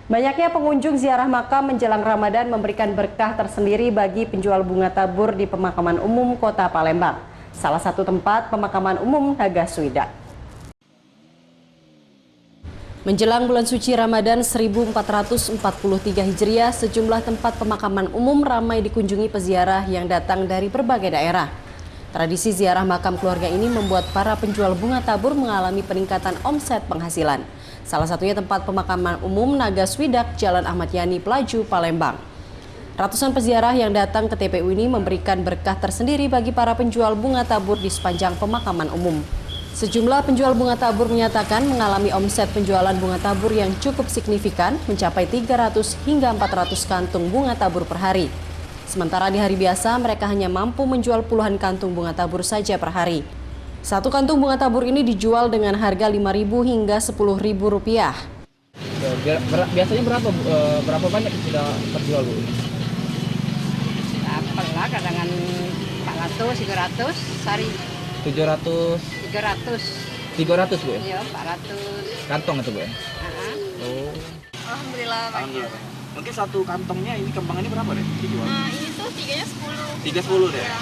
Banyaknya pengunjung ziarah makam menjelang Ramadan memberikan berkah tersendiri bagi penjual bunga tabur di Pemakaman Umum Kota Palembang. Salah satu tempat pemakaman umum Nagaswida. Menjelang bulan suci Ramadan 1443 Hijriah, sejumlah tempat pemakaman umum ramai dikunjungi peziarah yang datang dari berbagai daerah. Tradisi ziarah makam keluarga ini membuat para penjual bunga tabur mengalami peningkatan omset penghasilan. Salah satunya tempat pemakaman umum Nagaswida, Jalan Ahmad Yani, Pelaju, Palembang. Ratusan peziarah yang datang ke TPU ini memberikan berkah tersendiri bagi para penjual bunga tabur di sepanjang pemakaman umum. Sejumlah penjual bunga tabur menyatakan mengalami omset penjualan bunga tabur yang cukup signifikan, mencapai 300 hingga 400 kantung bunga tabur per hari. Sementara di hari biasa mereka hanya mampu menjual puluhan kantung bunga tabur saja per hari. Satu kantung bunga tabur ini dijual dengan harga Rp5.000 hingga Rp10.000. Biasanya berapa banyak sudah terjual, Bu? Apalah, kadang 400, 300 sehari. 700, 300. Bu? Iya, 400. Kantong itu, Bu? Oh. Alhamdulillah banyak. Mungkin satu kantongnya ini kembangannya berapa deh dijual? Ini tuh 3-10. 310 deh? Ya.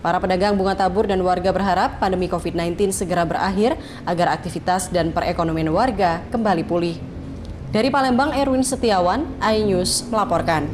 Para pedagang bunga tabur dan warga berharap pandemi COVID-19 segera berakhir agar aktivitas dan perekonomian warga kembali pulih. Dari Palembang, Erwin Setiawan, iNews melaporkan.